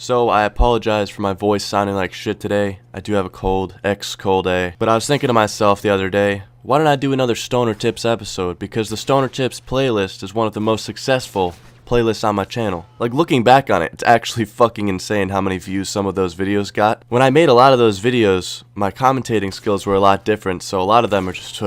So I apologize for my voice sounding like shit today. I do have a cold, xCodeh. But I was thinking to myself the other day, why don't I do another Stoner Tips episode? Because the Stoner Tips playlist is one of the most successful playlists on my channel. Like, looking back on it, it's actually fucking insane how many views some of those videos got. When I made a lot of those videos, my commentating skills were a lot different, so a lot of them are just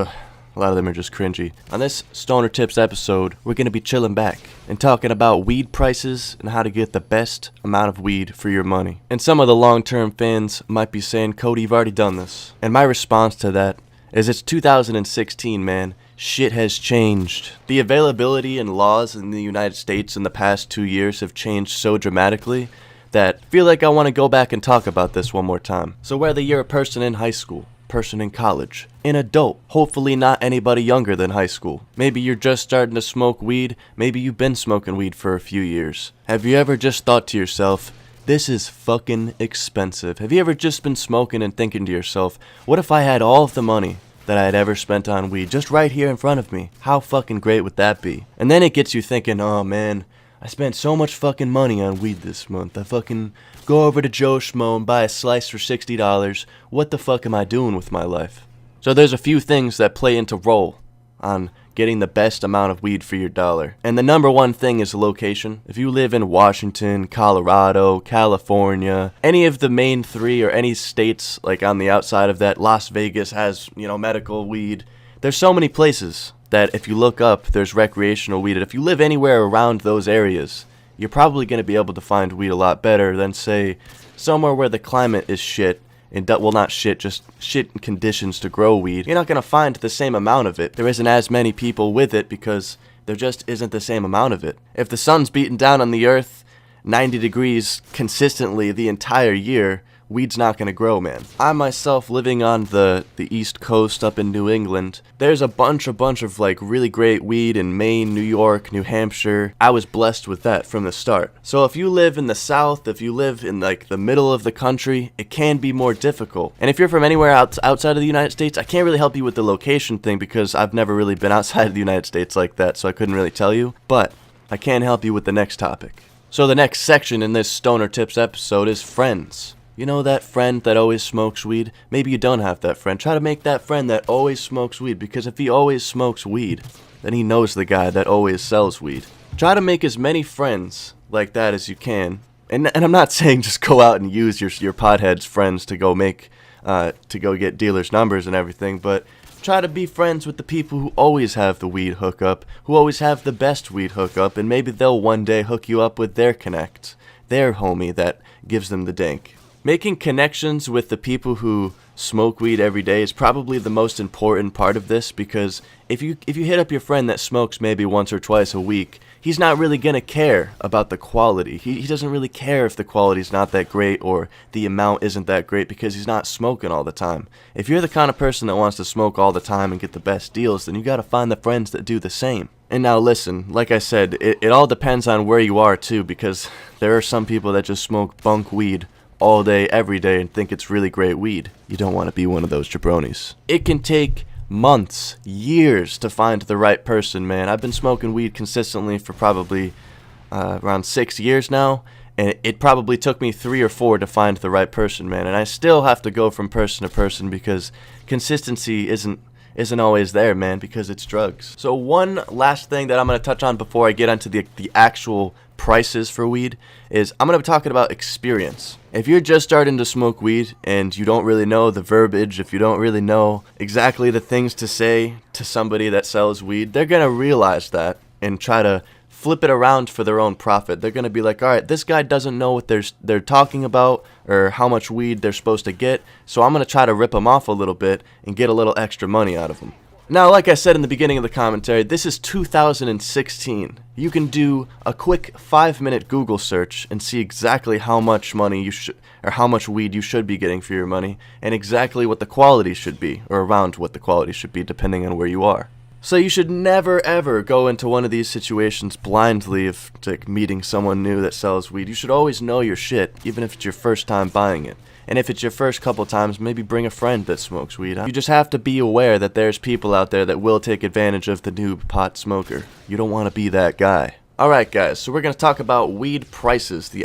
cringy. On this Stoner Tips episode, we're gonna be chilling back and talking about weed prices and how to get the best amount of weed for your money. And some of the long-term fans might be saying, Cody, you've already done this. And my response to that is it's 2016, man. Shit has changed. The availability and laws in the United States in the past 2 years have changed so dramatically that I feel like I want to go back and talk about this one more time. So whether you're a person in high school, person in college, an adult, hopefully not anybody younger than high school. Maybe you're just starting to smoke weed, maybe you've been smoking weed for a few years. Have you ever just thought to yourself, this is fucking expensive? Have you ever just been smoking and thinking to yourself, what if I had all of the money that I had ever spent on weed just right here in front of me? How fucking great would that be? And then it gets you thinking, oh man, I spent so much fucking money on weed this month. I fucking go over to Joe Schmo and buy a slice for $60. What the fuck am I doing with my life? So there's a few things that play into role on getting the best amount of weed for your dollar. And the number one thing is location. If you live in Washington, Colorado, California, any of the main three or any states like on the outside of that, Las Vegas has, medical weed. There's so many places that if you look up, there's recreational weed. And if you live anywhere around those areas, you're probably going to be able to find weed a lot better than, say, somewhere where the climate is shit. And not shit, just shit conditions to grow weed. You're not going to find the same amount of it. There isn't as many people with it because there just isn't the same amount of it. If the sun's beating down on the earth 90 degrees consistently the entire year, weed's not going to grow, man. I myself, living on the East Coast up in New England, there's a bunch of like really great weed in Maine, New York, New Hampshire. I was blessed with that from the start. So if you live in the South, if you live in like the middle of the country, it can be more difficult. And if you're from anywhere outside of the United States, I can't really help you with the location thing because I've never really been outside of the United States like that, so I couldn't really tell you. But I can help you with the next topic. So the next section in this Stoner Tips episode is friends. You know that friend that always smokes weed? Maybe you don't have that friend. Try to make that friend that always smokes weed, because if he always smokes weed, then he knows the guy that always sells weed. Try to make as many friends like that as you can. And I'm not saying just go out and use your potheads friends to go get dealers' numbers and everything, but try to be friends with the people who always have the weed hookup, who always have the best weed hookup, and maybe they'll one day hook you up with their connect, their homie that gives them the dank. Making connections with the people who smoke weed every day is probably the most important part of this, because if you hit up your friend that smokes maybe once or twice a week, he's not really going to care about the quality. He doesn't really care if the quality's not that great or the amount isn't that great because he's not smoking all the time. If you're the kind of person that wants to smoke all the time and get the best deals, then you got to find the friends that do the same. And now listen, like I said, it all depends on where you are too, because there are some people that just smoke bunk weed all day, every day, and think it's really great weed. You don't want to be one of those jabronis. It can take months, years to find the right person, man. I've been smoking weed consistently for probably around 6 years now, and it probably took me 3 or 4 to find the right person, man. And I still have to go from person to person because consistency isn't always there, man, because it's drugs. So one last thing that I'm going to touch on before I get onto the actual prices for weed is I'm going to be talking about experience. If you're just starting to smoke weed and you don't really know the verbiage, if you don't really know exactly the things to say to somebody that sells weed, they're going to realize that and try to flip it around for their own profit. They're going to be like, all right, this guy doesn't know what they're talking about or how much weed they're supposed to get, so I'm going to try to rip them off a little bit and get a little extra money out of them. Now, like I said in the beginning of the commentary, this is 2016. You can do a quick 5-minute Google search and see exactly how much money or how much weed you should be getting for your money, and exactly what the quality should be, or around what the quality should be, depending on where you are. So you should never ever go into one of these situations blindly of like meeting someone new that sells weed. You should always know your shit, even if it's your first time buying it. And if it's your first couple times, maybe bring a friend that smokes weed. You just have to be aware that there's people out there that will take advantage of the noob pot smoker. You don't want to be that guy. Alright guys, so we're going to talk about weed prices, the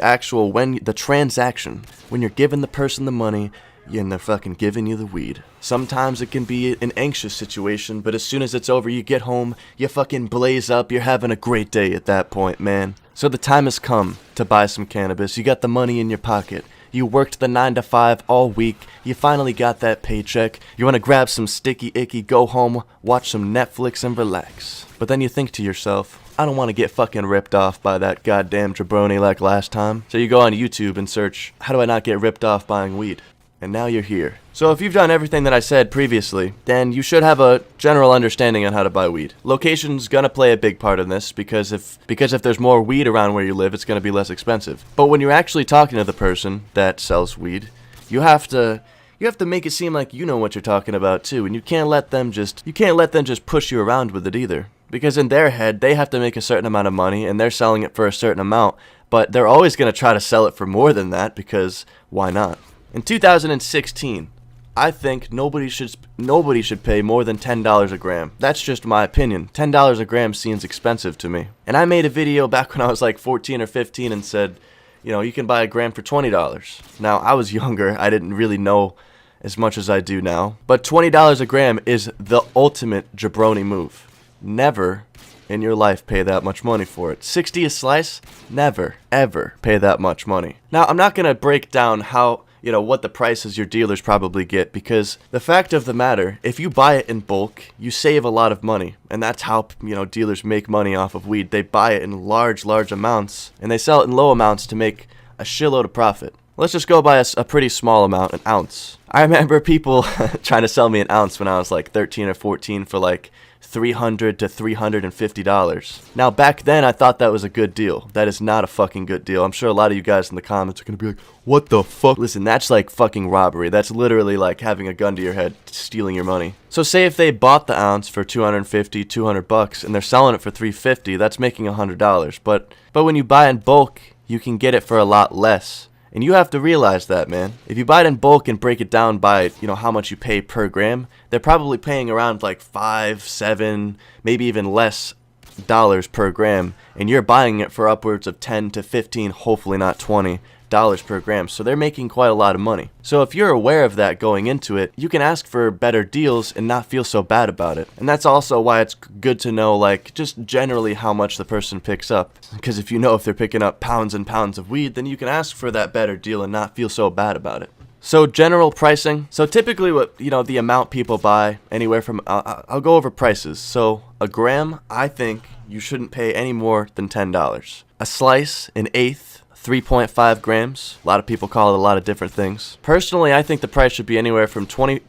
transaction, when you're giving the person the money and they're fucking giving you the weed. Sometimes it can be an anxious situation, but as soon as it's over, you get home, you fucking blaze up, you're having a great day at that point, man. So the time has come to buy some cannabis. You got the money in your pocket. You worked the 9 to 5 all week. You finally got that paycheck. You want to grab some sticky icky, go home, watch some Netflix and relax. But then you think to yourself, I don't want to get fucking ripped off by that goddamn jabroni like last time. So you go on YouTube and search, how do I not get ripped off buying weed? And now you're here. So if you've done everything that I said previously, then you should have a general understanding on how to buy weed. Location's gonna play a big part in this because if there's more weed around where you live, it's gonna be less expensive. But when you're actually talking to the person that sells weed, you have to make it seem like you know what you're talking about too, and you can't let them just push you around with it either. Because in their head, they have to make a certain amount of money and they're selling it for a certain amount, but they're always gonna try to sell it for more than that because why not? In 2016, I think nobody should pay more than $10 a gram. That's just my opinion. $10 a gram seems expensive to me. And I made a video back when I was like 14 or 15 and said, you know, you can buy a gram for $20. Now, I was younger. I didn't really know as much as I do now. But $20 a gram is the ultimate jabroni move. Never in your life pay that much money for it. 60 a slice? Never, ever pay that much money. Now, I'm not going to break down what the prices your dealers probably get, because the fact of the matter, if you buy it in bulk, you save a lot of money, and that's how, dealers make money off of weed. They buy it in large amounts, and they sell it in low amounts to make a shitload of profit. Let's just go by a pretty small amount, an ounce. I remember people trying to sell me an ounce when I was like 13 or 14 for like $300 to $350. Now, back then, I thought that was a good deal. That is not a fucking good deal. I'm sure a lot of you guys in the comments are going to be like, what the fuck? Listen, that's like fucking robbery. That's literally like having a gun to your head, stealing your money. So say if they bought the ounce for $200 and they're selling it for $350, that's making $100. But when you buy in bulk, you can get it for a lot less. And you have to realize that, man. If you buy it in bulk and break it down by, how much you pay per gram, they're probably paying around like $5, $7, maybe even less dollars per gram. And you're buying it for upwards of $10 to $15, hopefully not $20 per gram. So they're making quite a lot of money. So if you're aware of that going into it, you can ask for better deals and not feel so bad about it. And that's also why it's good to know, like, just generally how much the person picks up. Because if they're picking up pounds and pounds of weed, then you can ask for that better deal and not feel so bad about it. So general pricing. So typically what, the amount people buy, anywhere from, I'll go over prices. So a gram, I think you shouldn't pay any more than $10. A slice, an eighth, 3.5 grams. A lot of people call it a lot of different things. Personally, I think the price should be anywhere from $20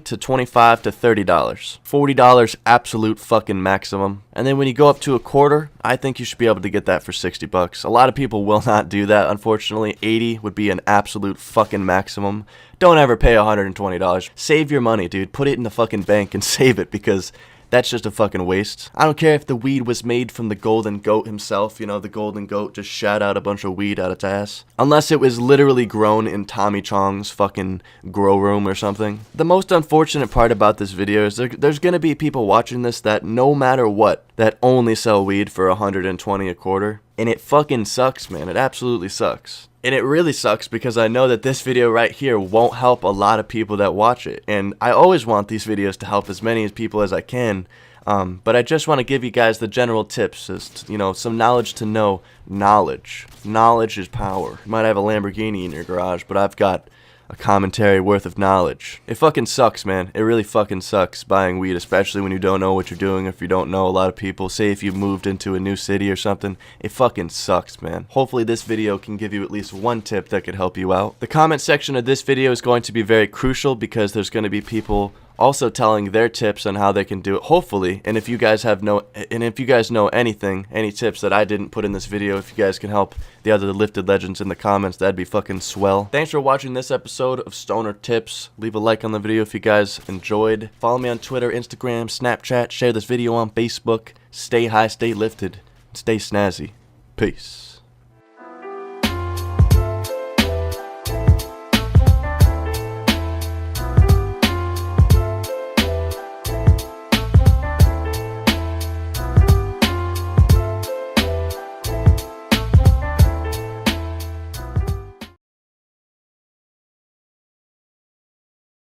to $25 to $30. $40 absolute fucking maximum. And then when you go up to a quarter, I think you should be able to get that for $60. A lot of people will not do that, unfortunately. 80 would be an absolute fucking maximum. Don't ever pay $120. Save your money, dude. Put it in the fucking bank and save it, because that's just a fucking waste. I don't care if the weed was made from the golden goat himself, the golden goat just shat out a bunch of weed out its ass. Unless it was literally grown in Tommy Chong's fucking grow room or something. The most unfortunate part about this video is there's gonna be people watching this that no matter what, that only sell weed for $120 a quarter. And it fucking sucks, man. It absolutely sucks. And it really sucks because I know that this video right here won't help a lot of people that watch it. And I always want these videos to help as many people as I can. But I just want to give you guys the general tips, some knowledge to know. Knowledge. Knowledge is power. You might have a Lamborghini in your garage, but I've got a commentary worth of knowledge. It fucking sucks, man. It really fucking sucks buying weed, especially when you don't know what you're doing, if you don't know a lot of people. Say if you've moved into a new city or something. It fucking sucks, man. Hopefully this video can give you at least one tip that could help you out. The comment section of this video is going to be very crucial because there's going to be people also telling their tips on how they can do it, hopefully. And if you guys know anything, any tips that I didn't put in this video, if you guys can help the other lifted legends in the comments, that'd be fucking swell. Thanks for watching this episode of Stoner Tips. Leave a like on the video if you guys enjoyed. Follow me on Twitter, Instagram, Snapchat. Share this video on Facebook. Stay high, stay lifted, stay snazzy. Peace.